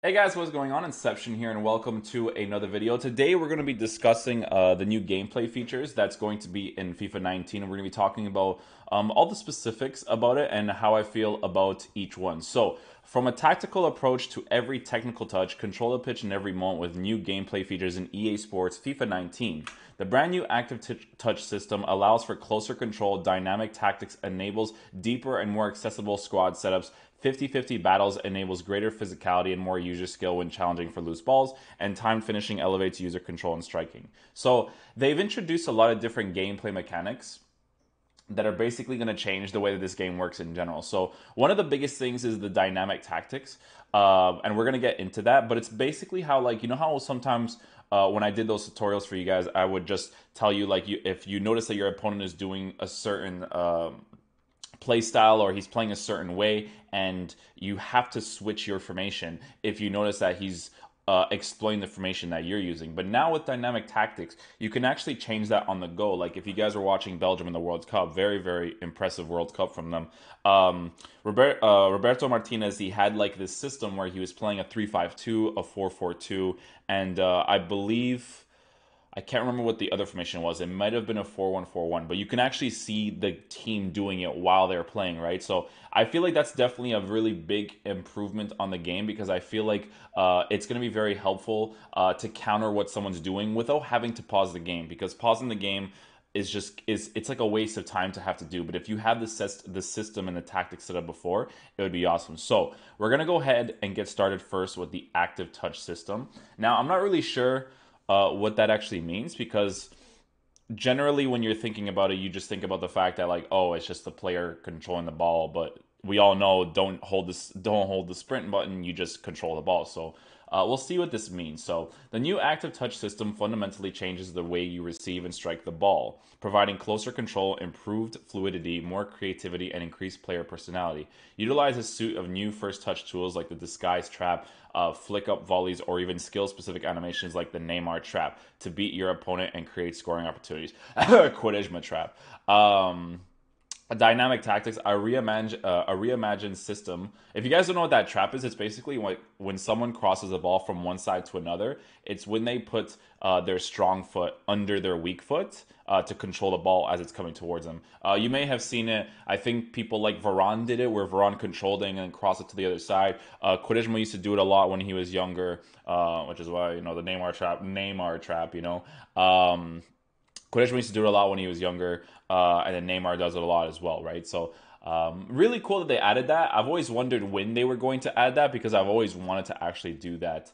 Hey guys, what's going on? Inception here, and welcome to another video. Today we're going to be discussing the new gameplay features that's going to be in FIFA 19, and we're going to be talking about all the specifics about it and how I feel about each one. So, from a tactical approach to every technical touch, control the pitch in every moment with new gameplay features in EA Sports FIFA 19. The brand new active touch system allows for closer control, dynamic tactics, enables deeper and more accessible squad setups, 50-50 battles enables greater physicality and more user skill when challenging for loose balls, and timed finishing elevates user control and striking. So they've introduced a lot of different gameplay mechanics that are basically going to change the way that this game works in general. So one of the biggest things is the dynamic tactics, and we're going to get into that. But it's basically how, like, you know how sometimes when I did those tutorials for you guys, I would just tell you, like, if you notice that your opponent is doing a certain play style or he's playing a certain way, and you have to switch your formation if you notice that he's exploiting the formation that you're using. But now with dynamic tactics, you can actually change that on the go. Like if you guys were watching Belgium in the World Cup, very, very impressive World Cup from them. Roberto Martinez, he had like this system where he was playing a 3-5-2, a 4-4-2, and I believe I can't remember what the other formation was. It might have been a 4-1-4-1, but you can actually see the team doing it while they're playing, right? So I feel like that's definitely a really big improvement on the game because I feel like it's going to be very helpful to counter what someone's doing without having to pause the game, because pausing the game is it's like a waste of time to have to do. But if you have the system and the tactics set up before, it would be awesome. So we're gonna go ahead and get started first with the active touch system. Now I'm not really sure what that actually means, because generally when you're thinking about it, you just think about the fact that, like, oh, it's just the player controlling the ball. But we all know, don't hold the sprint button, you just control the ball. So we'll see what this means. So the new active touch system fundamentally changes the way you receive and strike the ball, providing closer control, improved fluidity, more creativity, and increased player personality. Utilize a suite of new first touch tools like the disguise trap, flick up volleys, or even skill specific animations like the Neymar trap to beat your opponent and create scoring opportunities. Quaresma trap. Dynamic tactics, a reimagined system. If you guys don't know what that trap is, it's basically when someone crosses the ball from one side to another. It's when they put their strong foot under their weak foot to control the ball as it's coming towards them. You may have seen it. I think people like Varane did it, where Varane controlled it and then crossed it to the other side. Quaresma used to do it a lot when he was younger, which is why, the Neymar trap. Quaresma used to do it a lot when he was younger, and then Neymar does it a lot as well, right? So really cool that they added that. I've always wondered when they were going to add that, because I've always wanted to actually do that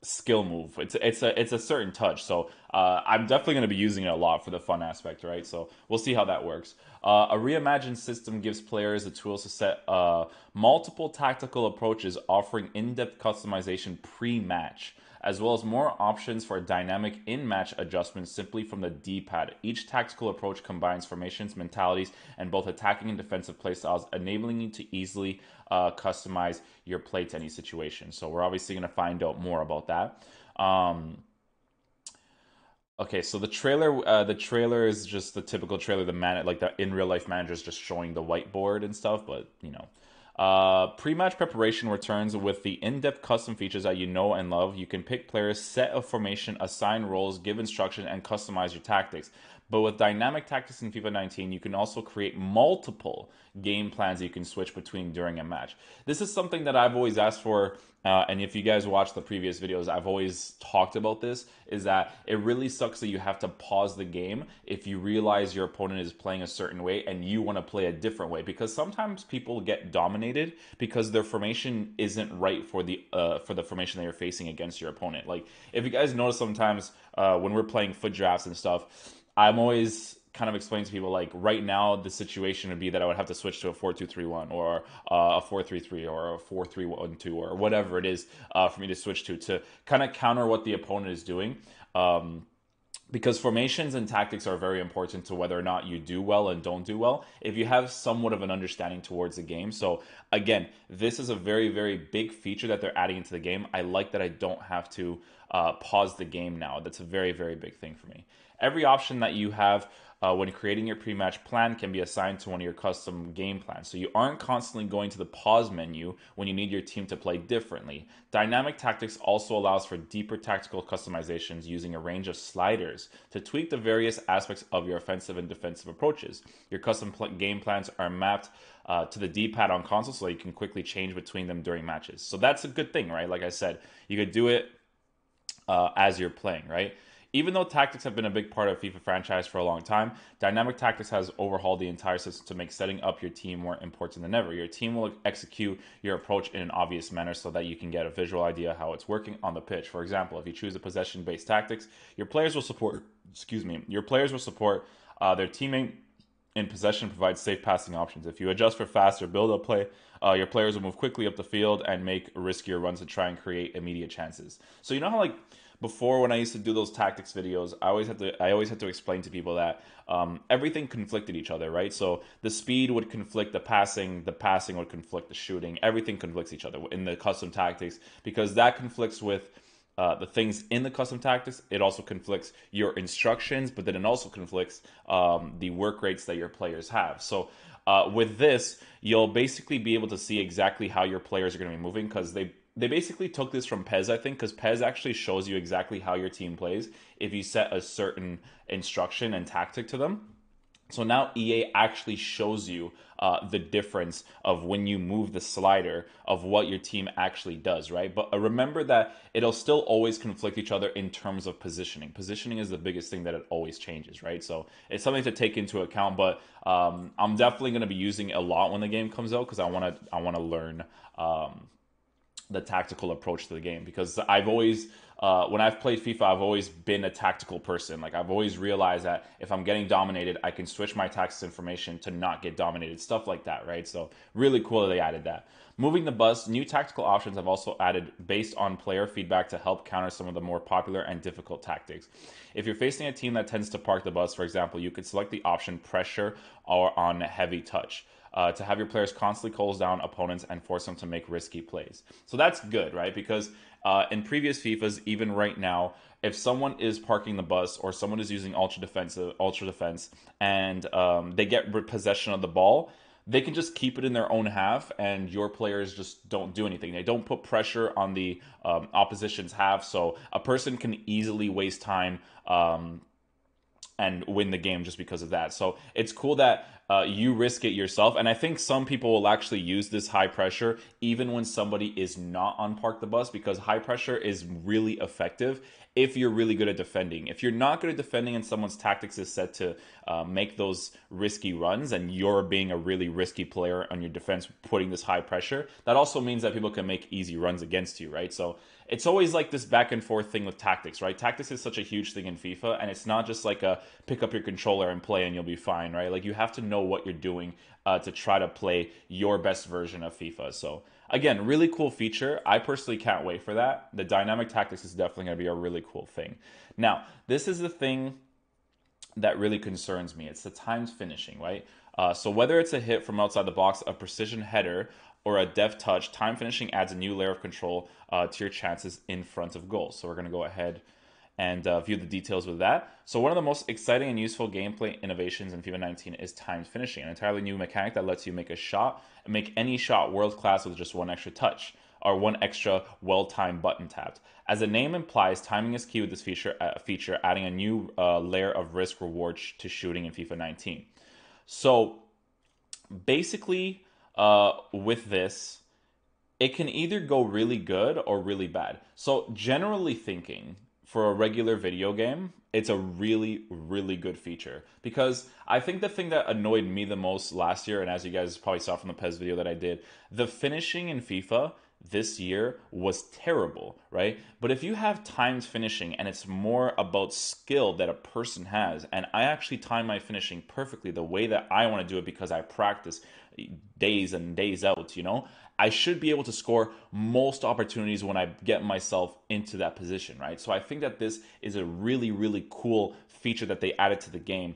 skill move. It's a certain touch, so I'm definitely going to be using it a lot for the fun aspect, right? So we'll see how that works. A reimagined system gives players the tools to set multiple tactical approaches, offering in-depth customization pre-match, as well as more options for dynamic in-match adjustments simply from the D-pad. Each tactical approach combines formations, mentalities, and both attacking and defensive playstyles, enabling you to easily customize your play to any situation. So we're obviously going to find out more about that. Okay, so the trailer is just the typical trailer. The man, like the in real life manager, is just showing the whiteboard and stuff. But pre-match preparation returns with the in-depth custom features that you know and love. You can pick players, set a formation, assign roles, give instruction, and customize your tactics. But with dynamic tactics in FIFA 19, you can also create multiple game plans you can switch between during a match. This is something that I've always asked for, and if you guys watch the previous videos, I've always talked about this, is that it really sucks that you have to pause the game if you realize your opponent is playing a certain way and you want to play a different way, because sometimes people get dominated because their formation isn't right for the formation that you're facing against your opponent. Like if you guys notice, sometimes when we're playing foot drafts and stuff, I'm always kind of explaining to people, like, right now the situation would be that I would have to switch to a 4-2-3-1 or a 4-3-3 or a 4-3-1-2 or whatever it is for me to switch to kind of counter what the opponent is doing. Because formations and tactics are very important to whether or not you do well and don't do well if you have somewhat of an understanding towards the game. So again, this is a very, very big feature that they're adding into the game. I like that I don't have to pause the game now. That's a very, very big thing for me. Every option that you have when creating your pre-match plan can be assigned to one of your custom game plans. So you aren't constantly going to the pause menu when you need your team to play differently. Dynamic tactics also allows for deeper tactical customizations using a range of sliders to tweak the various aspects of your offensive and defensive approaches. Your custom game plans are mapped to the D-pad on console so you can quickly change between them during matches. So that's a good thing, right? Like I said, you could do it as you're playing, right? Even though tactics have been a big part of FIFA franchise for a long time, dynamic tactics has overhauled the entire system to make setting up your team more important than ever. Your team will execute your approach in an obvious manner so that you can get a visual idea how it's working on the pitch. For example, if you choose a possession-based tactics, your players will support, their teammate in possession, provides safe passing options. If you adjust for faster build-up play, your players will move quickly up the field and make riskier runs to try and create immediate chances. So you know how like before when I used to do those tactics videos, I always had to explain to people that everything conflicted each other, right? So the speed would conflict the passing would conflict the shooting, everything conflicts each other in the custom tactics because that conflicts with the things in the custom tactics. It also conflicts your instructions, but then it also conflicts the work rates that your players have. So with this, you'll basically be able to see exactly how your players are going to be moving because they basically took this from PES, I think, because PES actually shows you exactly how your team plays if you set a certain instruction and tactic to them. So now EA actually shows you the difference of when you move the slider of what your team actually does, right? But remember that it'll still always conflict each other in terms of positioning. Positioning is the biggest thing that it always changes, right? So it's something to take into account. But I'm definitely going to be using it a lot when the game comes out because I want to learn the tactical approach to the game because I've always when I've played FIFA, I've always been a tactical person. Like I've always realized that if I'm getting dominated, I can switch my tactics information to not get dominated, stuff like that, right? So really cool that they added that. Moving the bus, new tactical options have also added based on player feedback to help counter some of the more popular and difficult tactics. If you're facing a team that tends to park the bus, for example, you could select the option pressure or on heavy touch. To have your players constantly close down opponents and force them to make risky plays. So that's good, right? Because in previous FIFAs, even right now, if someone is parking the bus or someone is using ultra defense, and they get possession of the ball, they can just keep it in their own half, and your players just don't do anything. They don't put pressure on the opposition's half, so a person can easily waste time and win the game just because of that. So it's cool that you risk it yourself. And I think some people will actually use this high pressure even when somebody is not on park the bus because high pressure is really effective if you're really good at defending. If you're not good at defending and someone's tactics is set to make those risky runs and you're being a really risky player on your defense putting this high pressure, that also means that people can make easy runs against you, right? So it's always like this back and forth thing with tactics, right? Tactics is such a huge thing in FIFA, and it's not just like a pick up your controller and play and you'll be fine, right? Like you have to know what you're doing to try to play your best version of FIFA. So again, really cool feature. I personally can't wait for that. The dynamic tactics is definitely going to be a really cool thing. Now, this is the thing that really concerns me. It's the timed finishing, right? So whether it's a hit from outside the box, a precision header, or a deft touch, time finishing adds a new layer of control to your chances in front of goal. So we're going to go ahead and view the details with that. So one of the most exciting and useful gameplay innovations in FIFA 19 is timed finishing, an entirely new mechanic that lets you make a shot and make any shot world class with just one extra touch or one extra well-timed button tapped. As the name implies, timing is key with this feature adding a new layer of risk reward to shooting in FIFA 19. So basically, with this, it can either go really good or really bad. So generally thinking, for a regular video game, it's a really, really good feature. Because I think the thing that annoyed me the most last year, and as you guys probably saw from the PES video that I did, the finishing in FIFA this year was terrible, right? But if you have timed finishing and it's more about skill that a person has, and I actually time my finishing perfectly the way that I want to do it because I practice days and days out, you know, I should be able to score most opportunities when I get myself into that position, right? So I think that this is a really, really cool feature that they added to the game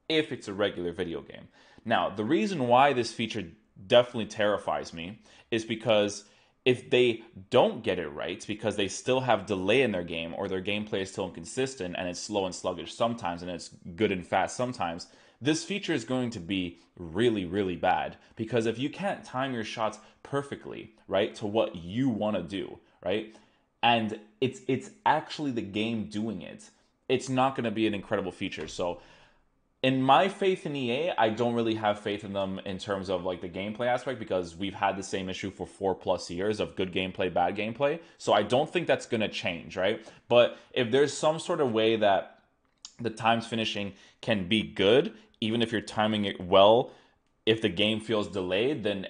if it's a regular video game. Now, the reason why this feature definitely terrifies me is because if they don't get it right because they still have delay in their game or their gameplay is still inconsistent and it's slow and sluggish sometimes and it's good and fast sometimes, this feature is going to be really, really bad. Because if you can't time your shots perfectly, right, to what you want to do, right, and it's actually the game doing it, it's not going to be an incredible feature. So in my faith in EA, I don't really have faith in them in terms of like the gameplay aspect, because we've had the same issue for 4+ years of good gameplay, bad gameplay. So I don't think that's gonna change, right? But if there's some sort of way that the times finishing can be good, even if you're timing it well, if the game feels delayed, then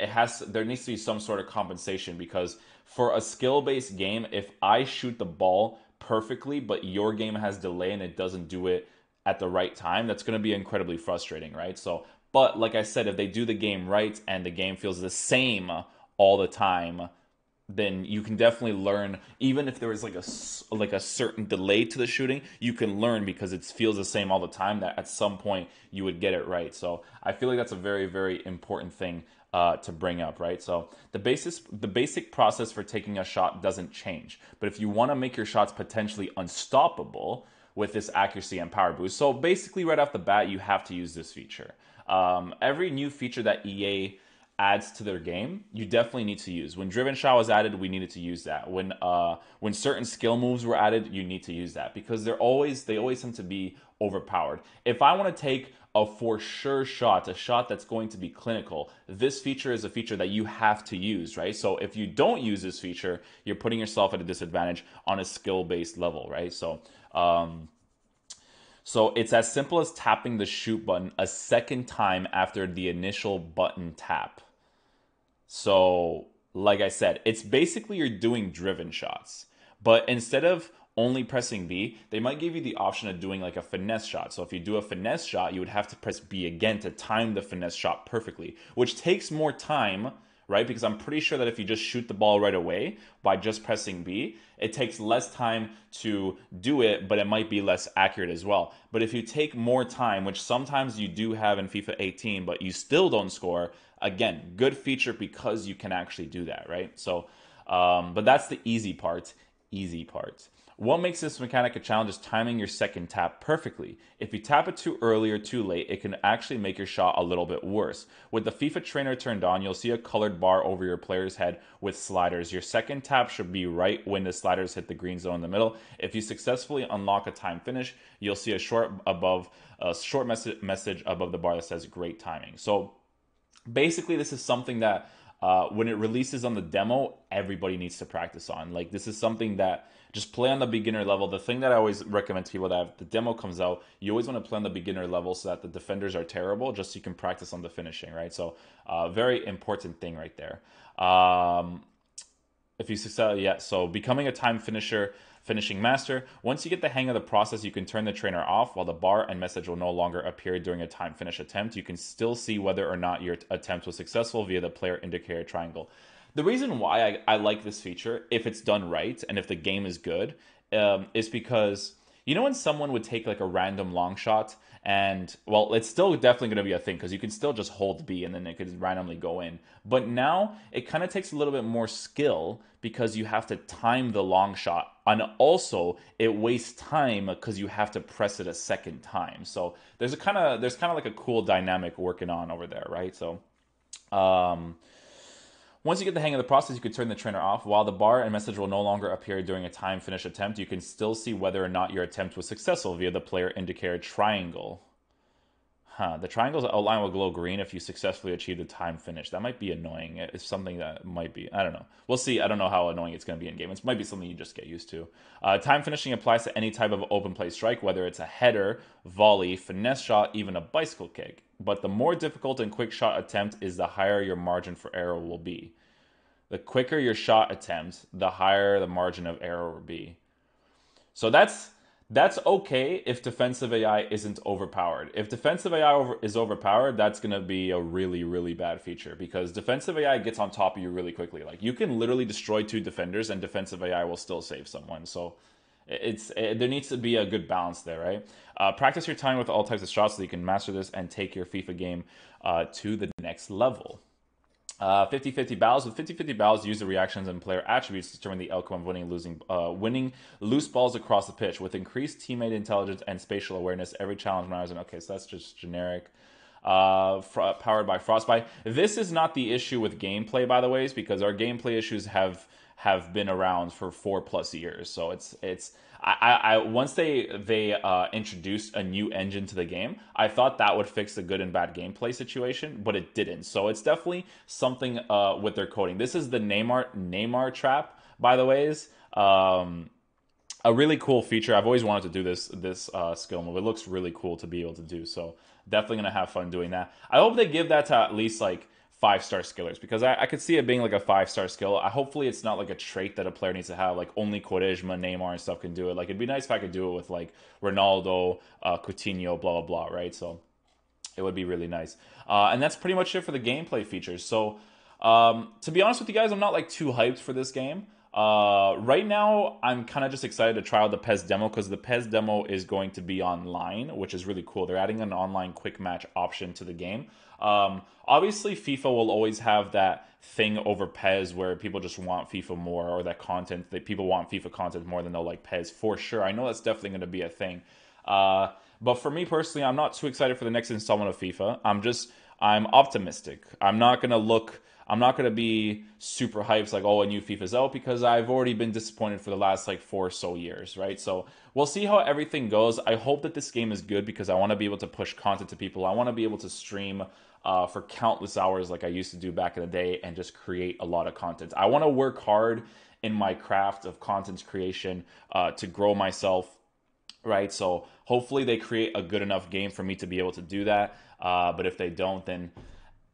there needs to be some sort of compensation, because for a skill-based game, if I shoot the ball perfectly but your game has delay and it doesn't do it at the right time, that's going to be incredibly frustrating, right? So, but like I said, if they do the game right and the game feels the same all the time, then you can definitely learn. Even if there is like a certain delay to the shooting, you can learn because it feels the same all the time, that at some point you would get it right. So I feel like that's a very, very important thing to bring up, right? So the basic process for taking a shot doesn't change, but if you want to make your shots potentially unstoppable with this accuracy and power boost, so basically right off the bat you have to use this feature. Every new feature that EA adds to their game, you definitely need to use. When driven shot was added, we needed to use that. When certain skill moves were added, you need to use that, because they always tend to be overpowered. If I want to take a for sure shot, a shot that's going to be clinical, this feature is a feature that you have to use, right? So if you don't use this feature, you're putting yourself at a disadvantage on a skill-based level, right? So it's as simple as tapping the shoot button a second time after the initial button tap. So, like I said, it's basically you're doing driven shots. But instead of only pressing B, they might give you the option of doing like a finesse shot. So if you do a finesse shot, you would have to press B again to time the finesse shot perfectly, which takes more time, right? Because I'm pretty sure that if you just shoot the ball right away by just pressing B, it takes less time to do it, but it might be less accurate as well. But if you take more time, which sometimes you do have in FIFA 18, but you still don't score, again, good feature because you can actually do that, right? So, but that's the easy part. Easy part. What makes this mechanic a challenge is timing your second tap perfectly. If you tap it too early or too late, it can actually make your shot a little bit worse. With the FIFA trainer turned on, you'll see a colored bar over your player's head with sliders. Your second tap should be right when the sliders hit the green zone in the middle. If you successfully unlock a time finish, you'll see a short message above the bar that says great timing. So basically, this is something that when it releases on the demo, everybody needs to practice on. Like, this is something that just play on the beginner level. The thing that I always recommend to people, that if the demo comes out, you always want to play on the beginner level so that the defenders are terrible, just so you can practice on the finishing, right? So very important thing right there. If you succeed, yeah. So becoming a finishing master. Once you get the hang of the process, you can turn the trainer off. While the bar and message will no longer appear during a time finish attempt, you can still see whether or not your attempt was successful via the player indicator triangle. The reason why I like this feature, if it's done right and if the game is good, is because you know when someone would take like a random long shot, and well, it's still definitely going to be a thing because you can still just hold B and then it could randomly go in. But now it kind of takes a little bit more skill because you have to time the long shot, and also it wastes time because you have to press it a second time. So there's kind of like a cool dynamic working on over there, right? So um once you get the hang of the process, you can turn the trainer off. While the bar and message will no longer appear during a time finish attempt, you can still see whether or not your attempt was successful via the player indicator triangle. The triangle's outline will glow green if you successfully achieve the time finish. That might be annoying. It's something that might be. I don't know. We'll see. I don't know how annoying it's going to be in game. It might be something you just get used to. Time finishing applies to any type of open play strike, whether it's a header, volley, finesse shot, even a bicycle kick. But the more difficult and quick shot attempt is, the higher your margin for error will be. The quicker your shot attempt, the higher the margin of error will be. So that's okay if defensive AI isn't overpowered. If defensive AI is overpowered, that's going to be a really, really bad feature, because defensive AI gets on top of you really quickly. Like, you can literally destroy two defenders and defensive AI will still save someone. So there needs to be a good balance there, right? Practice your time with all types of shots so you can master this and take your FIFA game to the next level. 50-50 battles. With 50-50 battles, use the reactions and player attributes to determine the outcome of winning loose balls across the pitch. With increased teammate intelligence and spatial awareness, every challenge matters. And okay, so that's just generic. Powered by Frostbite. This is not the issue with gameplay, by the way, because our gameplay issues have been around for 4+ years. So I once they introduced a new engine to the game, I thought that would fix the good and bad gameplay situation, but it didn't. So it's definitely something with their coding. This is the Neymar trap, by the ways. A really cool feature. I've always wanted to do this skill move. It looks really cool to be able to do. So definitely gonna have fun doing that. I hope they give that to at least like 5-star skillers, because I could see it being like a 5-star skill. Hopefully it's not like a trait that a player needs to have. Like only Quaresma, Neymar, and stuff can do it. Like it'd be nice if I could do it with like Ronaldo, Coutinho, blah blah blah. Right? So it would be really nice. And that's pretty much it for the gameplay features. So to be honest with you guys, I'm not like too hyped for this game. Right now, I'm kind of just excited to try out the PES demo, because the PES demo is going to be online, which is really cool. They're adding an online quick match option to the game. Obviously, FIFA will always have that thing over PES where people just want FIFA more, or that content that people want FIFA content more than they'll like PES, for sure. I know that's definitely going to be a thing. But for me personally, I'm not too excited for the next installment of FIFA. I'm optimistic. I'm not going to be super hyped like, oh, a new FIFA's out, because I've already been disappointed for the last like 4 or so years, right? So we'll see how everything goes. I hope that this game is good, because I want to be able to push content to people. I want to be able to stream for countless hours like I used to do back in the day, and just create a lot of content. I want to work hard in my craft of content creation to grow myself, right? So hopefully they create a good enough game for me to be able to do that. But if they don't, then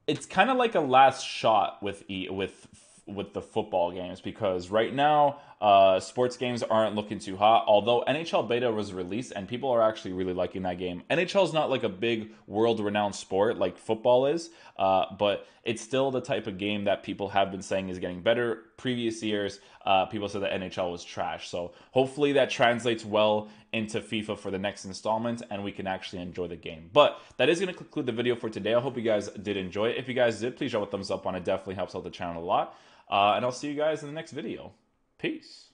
it's kind of like a last shot with the football games, because right now sports games aren't looking too hot. Although NHL beta was released and people are actually really liking that game. NHL is not like a big world-renowned sport like football is, but it's still the type of game that people have been saying is getting better. Previous years, people said that NHL was trash. So hopefully that translates well into FIFA for the next installment, and we can actually enjoy the game. But that is going to conclude the video for today. I hope you guys did enjoy it. If you guys did, please drop a thumbs up on it. Definitely helps out the channel a lot. And I'll see you guys in the next video. Peace.